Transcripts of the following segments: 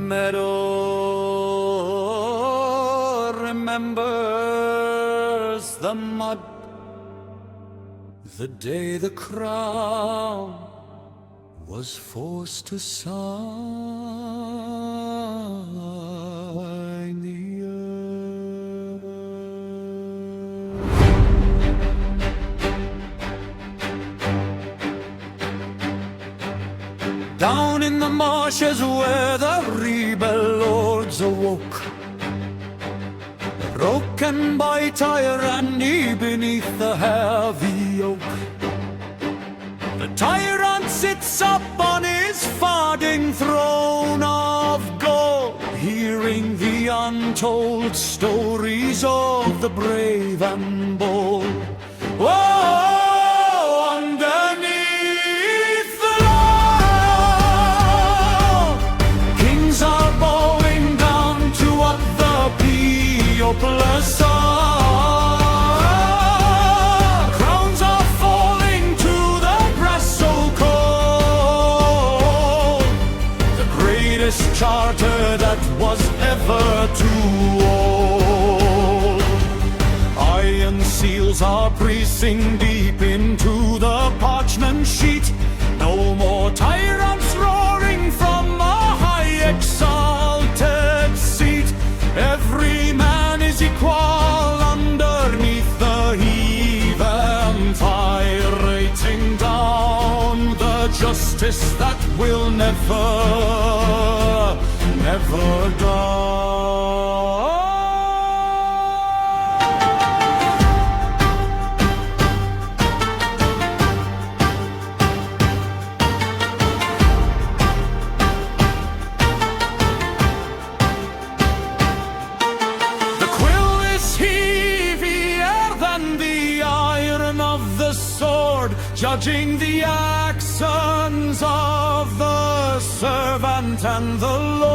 meadow remembers the mud, the day the crown was forced to sign the earth. Down in the marshes where the rebel lords awoke, broken by tyranny beneath the heavy yoke, the tyrant sits up on his founding throne of gold, hearing the untold stories of the brave and bold. Whoa, underneath the law, kings are bowing down to what the people are. Charter that was ever too old. Iron seals are pressing deep into the parchment sheet. No more tyrants roaring from a high exalted seat. Every man is equal underneath the heathen fire, rating down the justice that will never die. The quill is heavier than the iron of the sword, judging the actions of the servant and the Lord.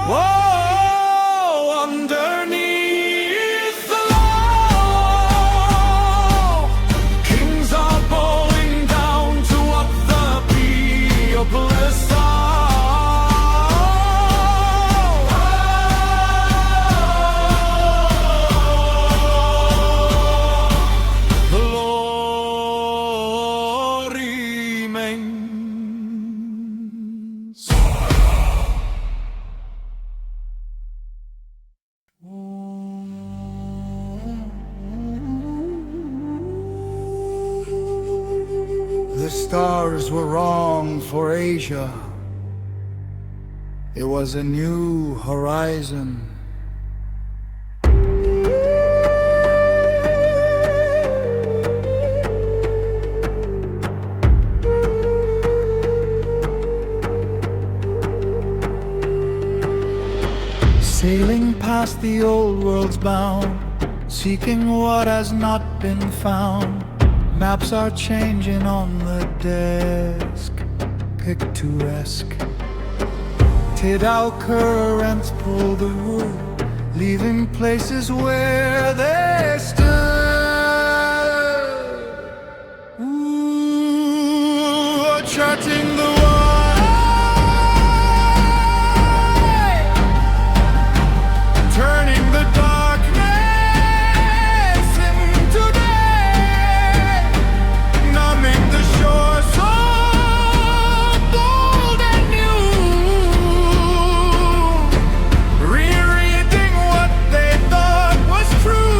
Whoa, underneath the law, kings are bowing down to what the people decide. The law remains. The stars were wrong for Asia. It was a new horizon. Sailing past the old world's bound, seeking what has not been found. Maps are changing on the desk, picturesque. Tidal currents pull the wood, leaving places where they stood. Ooh, charting the way, turning the darkness into day, numbing the shore so bold and new, rereading what they thought was true.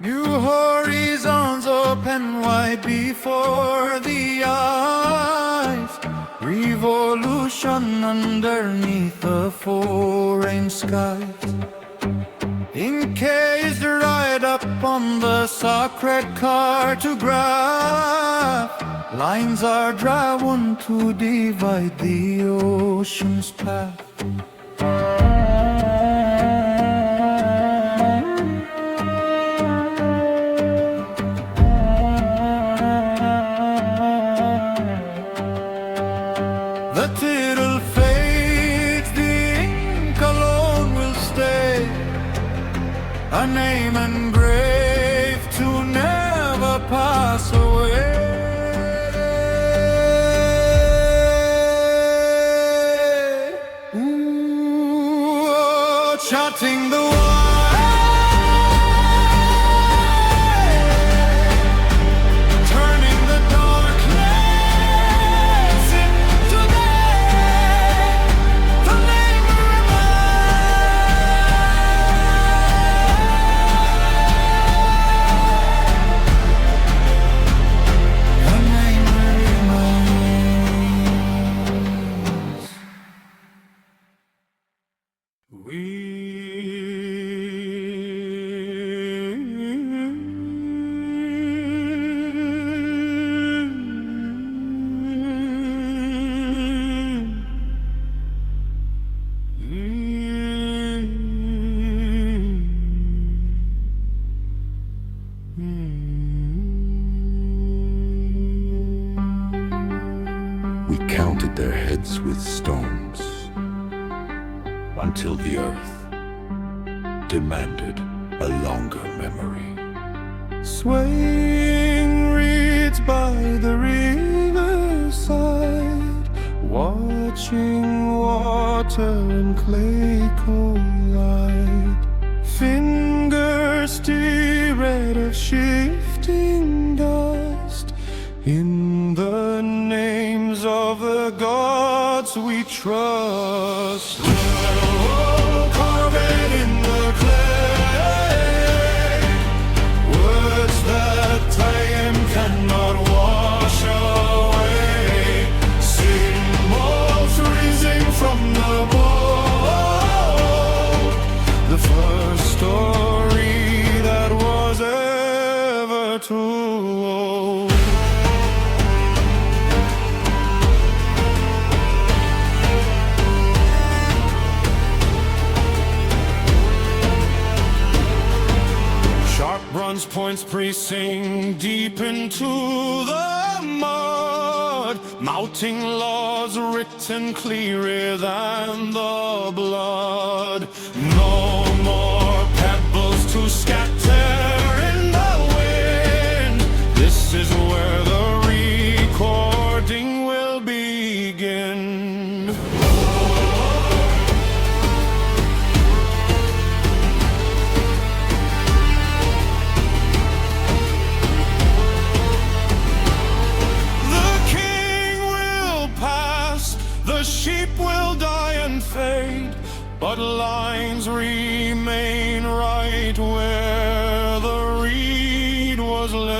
New horizons open wide before the eyes, revolution underneath the foreign skies. Encased right up on the sacred cartograph, lines are drawn to divide the ocean's path. The tittle fades, the ink alone will stay. parting the wide, turning the darkness into day. The name We counted their heads with stones until the earth demanded a longer memory. Swaying reeds by the riverside, watching water and clay collide. Fingers teared of shifting dust in the names of the gods we trust. Oh, carve it in the clay, words that time cannot wash away, symbols rising from the mold, the first story that was ever told. Bronze points piercing deep into the mud, mounting laws written clearer than the blood. No more pebbles to scatter in the wind. This is where the recording will begin. The sheep will die and fade, but lines remain right where the reed was laid.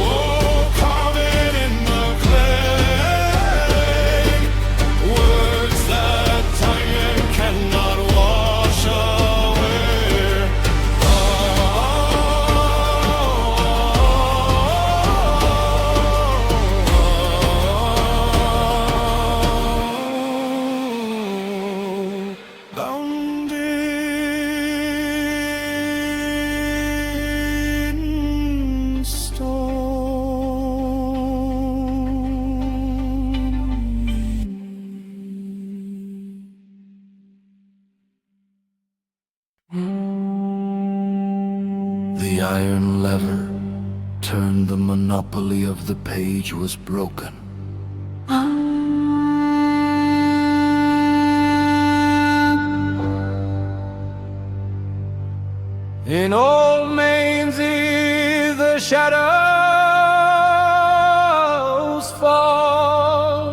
Oh, carve it in the clay, words that time cannot wash away. Bound in stone. The iron lever turned, the monopoly of the page was broken. In old Mainsy the shadows fall,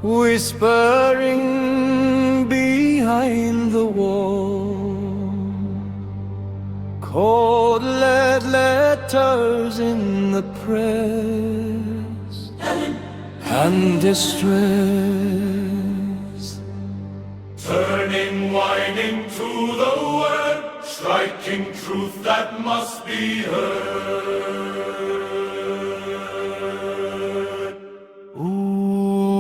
whispering behind the wall. Cold lead letters in the press and distress, turning, winding to the word, striking truth that must be heard. Ooh,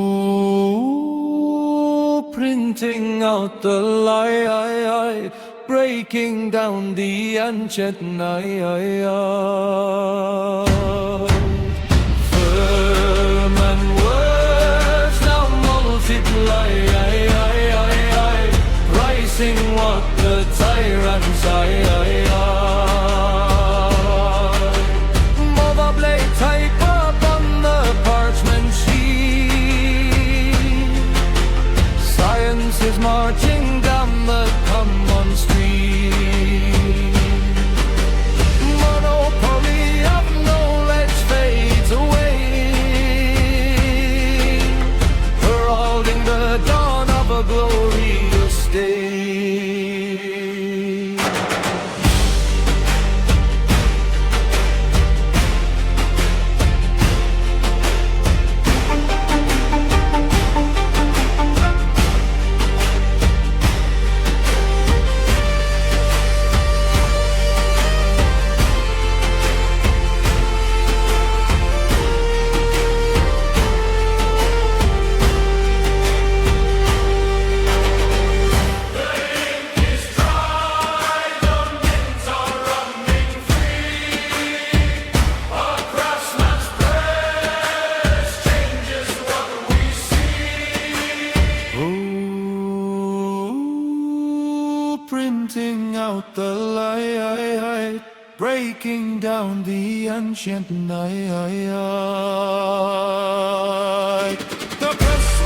printing out the lie, breaking down the ancient night. Firm and words now multiply, rising what the tyrants Mother blade type upon the parchment sheet, ancient night. The press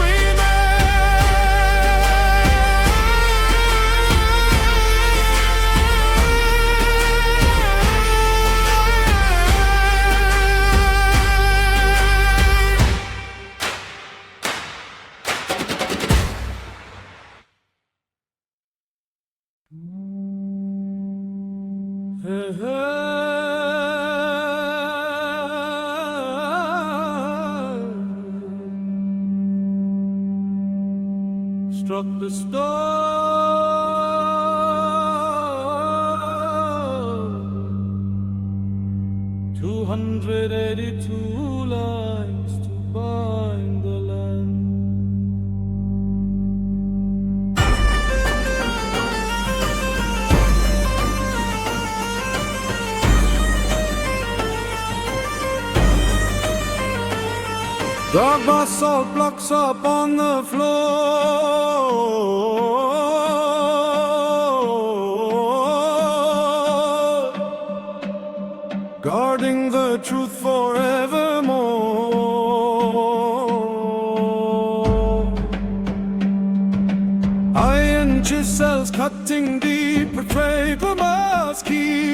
struck the stone. 282 lines to bind the land. Dog basalt blocks up on the floor, guarding the truth forevermore. Iron chisels cutting deep, portray the mask key.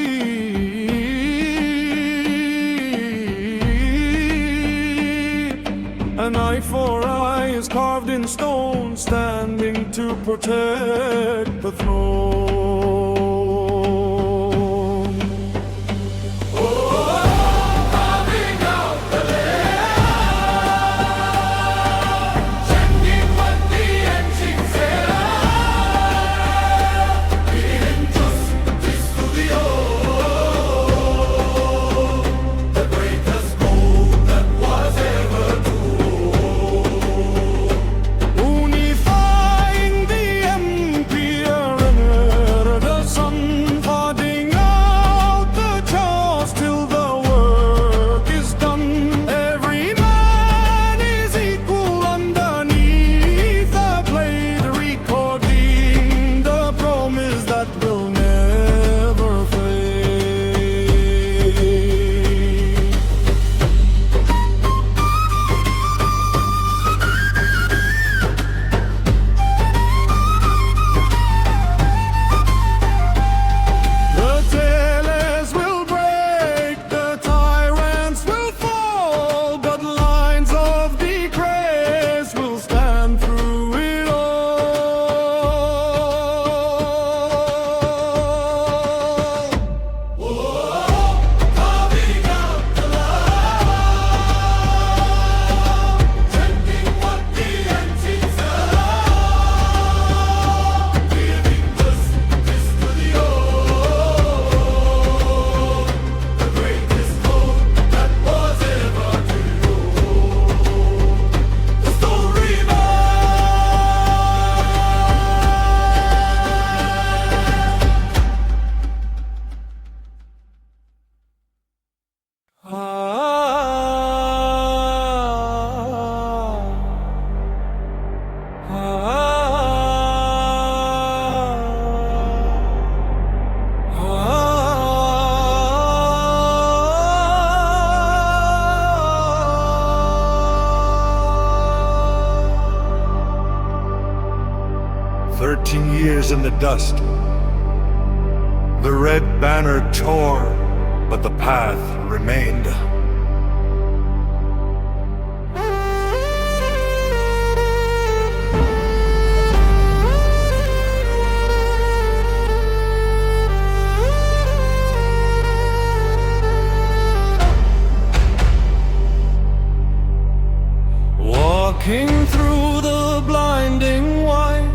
An eye for eye is carved in stone, standing to protect the throne. In the dust, the red banner tore, but the path remained. Walking through the blinding white,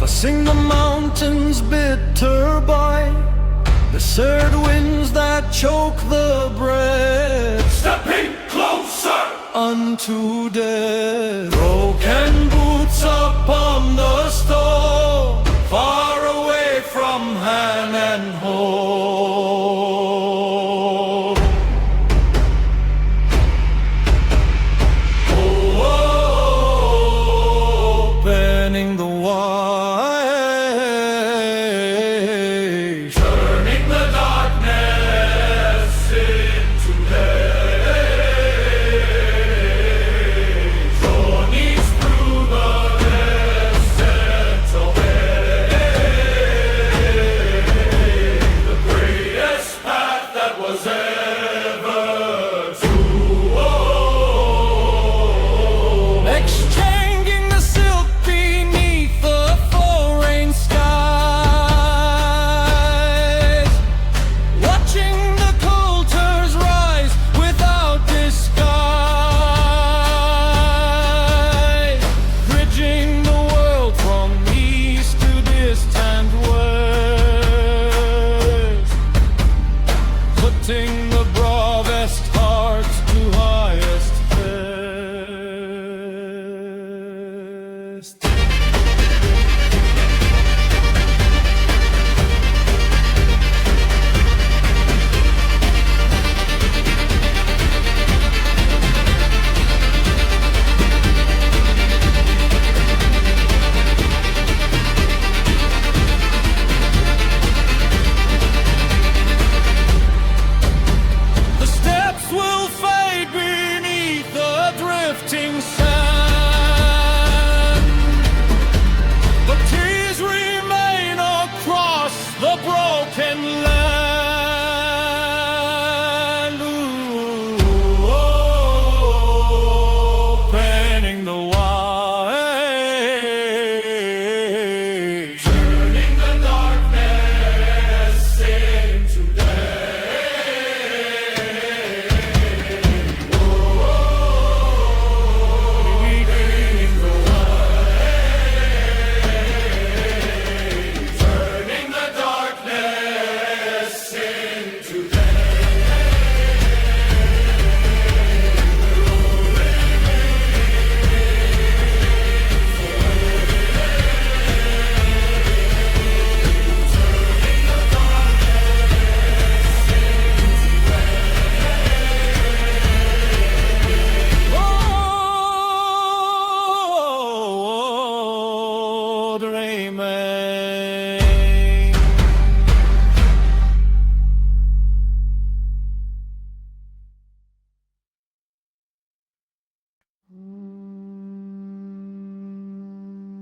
facing the mountains bitter by, the surd winds that choke the breath, Stepping closer unto death. Broken boots upon the stone, far away from hand and home. Opening the wide, turning the darkness into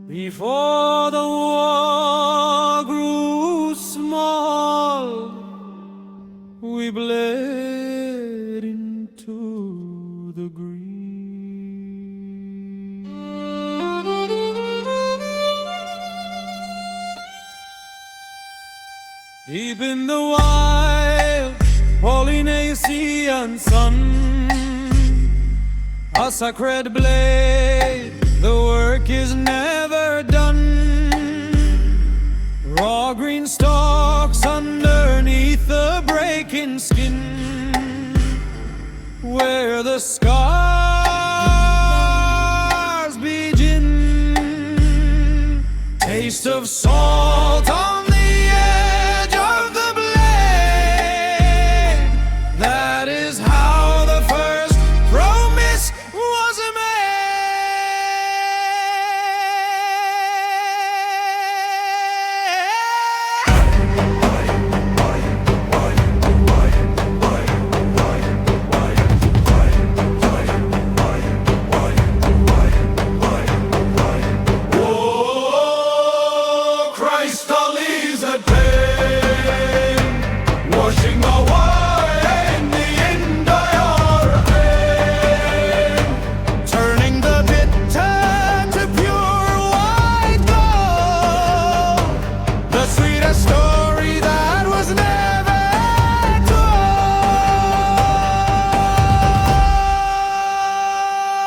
Before the war grew small, we bled into the green. Deep in the wild Polynesian sun, a sacred blade, the work is never done. Raw green stalks underneath the breaking skin, where the scars begin. Taste of salt on the edge of the blade. That is how the first promise was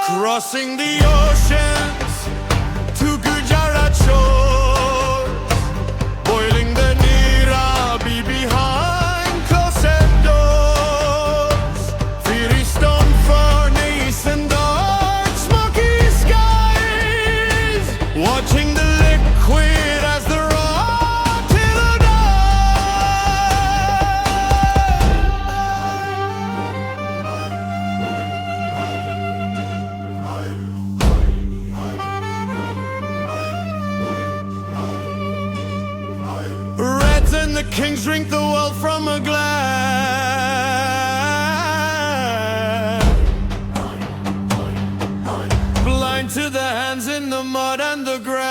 crossing the oceans to Gujarat shores, boiling the Nirabi behind closed doors, fiery stone furnace and dark smoky skies, watching the liquid as the raw till Reds and the kings drink the world from a glass, blind to the hands in the mud and the grass.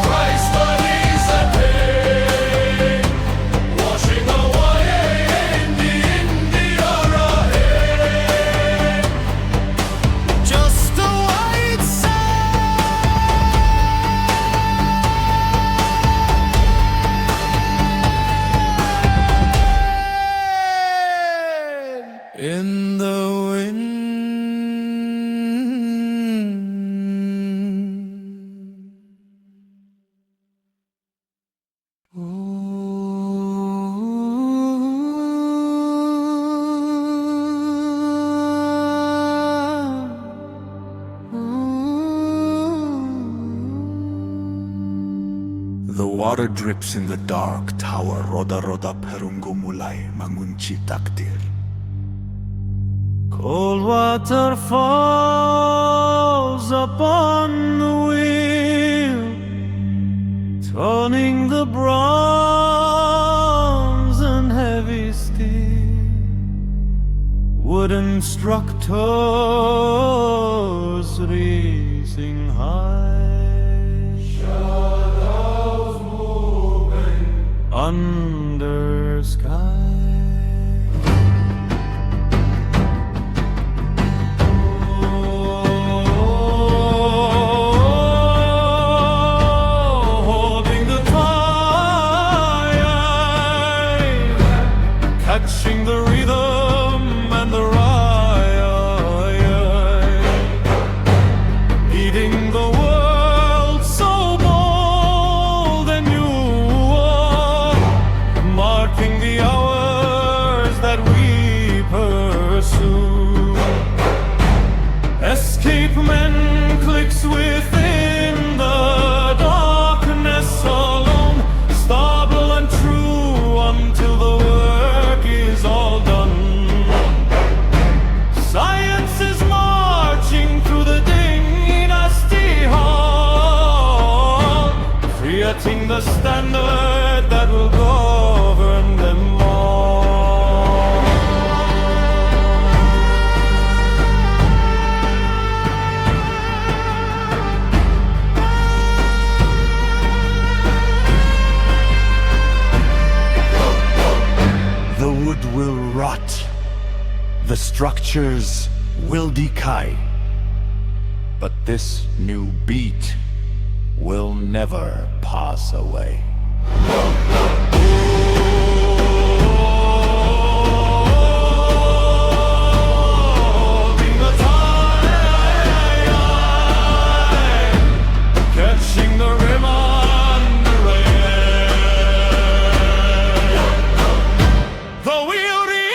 Christ believes that pain, washing away in the India ahead. Just a white sand in the wind. The water drips in the dark tower. Roda roda perungu mulai mangunci takdir. Cold water falls upon the wheel, turning the bronze and heavy steel. Wooden structures racing high, shadows moving under sky. Holding the tide, catching the rhythm and the riot, leading the world so bold and new, marking the hour. The structures will decay, but this new beat will never pass away. Catching the rim on the rail, the wheel remains.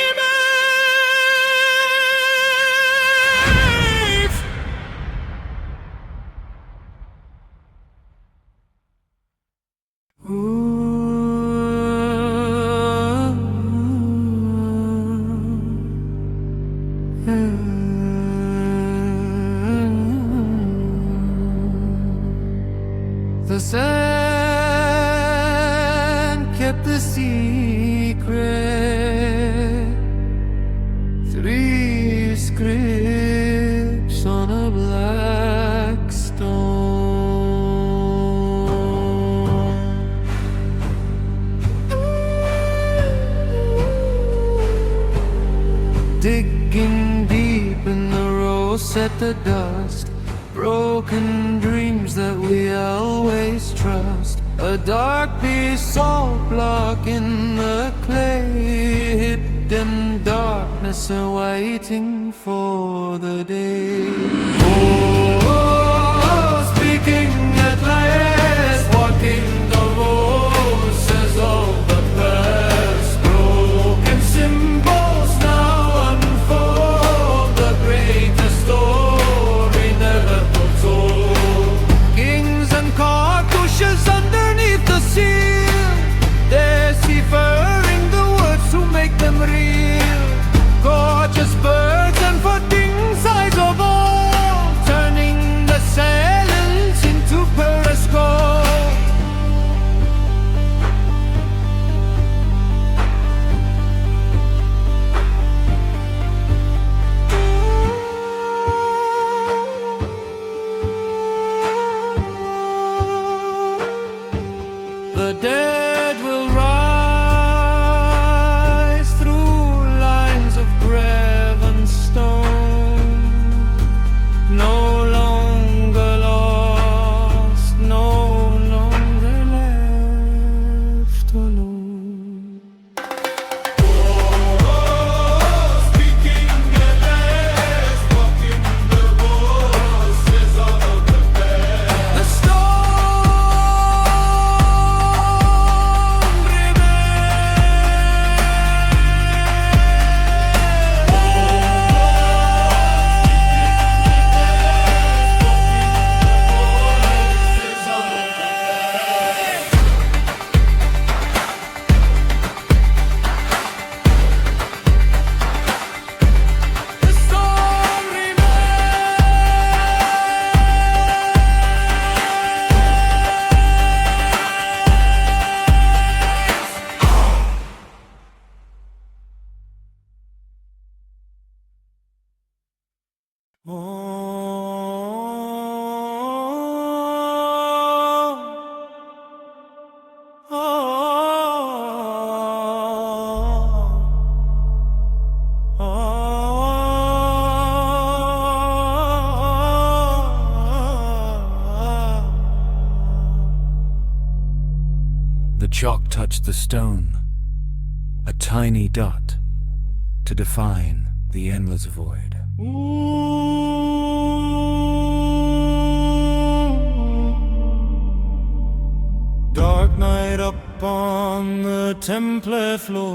The sand kept the secret. 3 scripts on a black stone. Digging deep in the rose at the dust. Broken dreams that we always trust. A dark piece of block in the clay. Hidden darkness awaiting for the day. Oh, speaking at last, walking the roses of the past. Broken symbols now unfold the greatest story never told. Kings and cartouches underneath the seal, deciphering the words to make them real. Gorgeous birds and floating sides of all, turning the silence into periscope. The dead will rise through lines of graven stone. No longer lost, no longer left alone. Speaking at last, walking the voices of the past. The The chalk touched the stone, a tiny dot to define the endless void. Dark night up on the temple floor,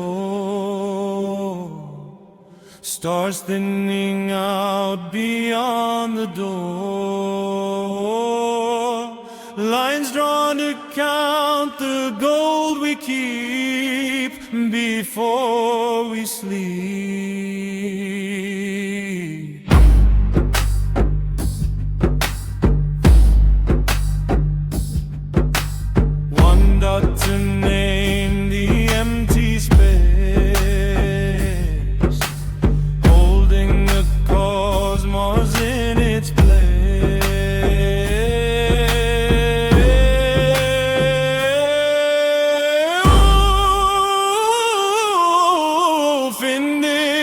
stars thinning out beyond the door. Lines drawn to count the gold we keep before we sleep. One dot to name the empty space, holding the cosmos in its place. Wolf in this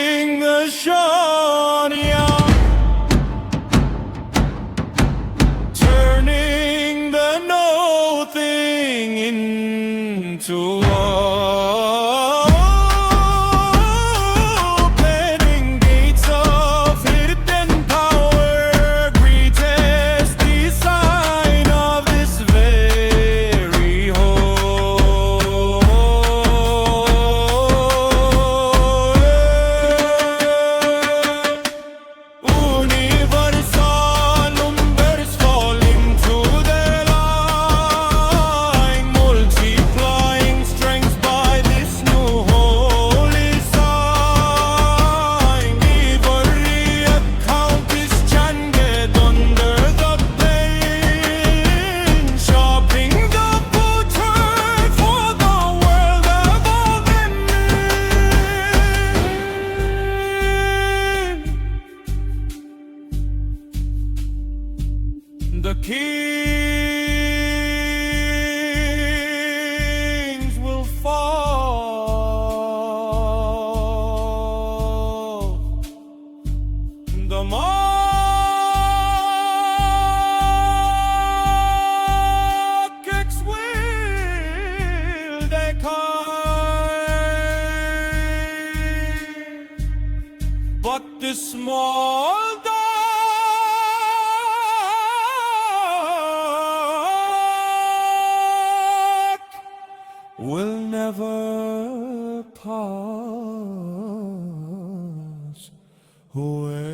this small dark will never pass away.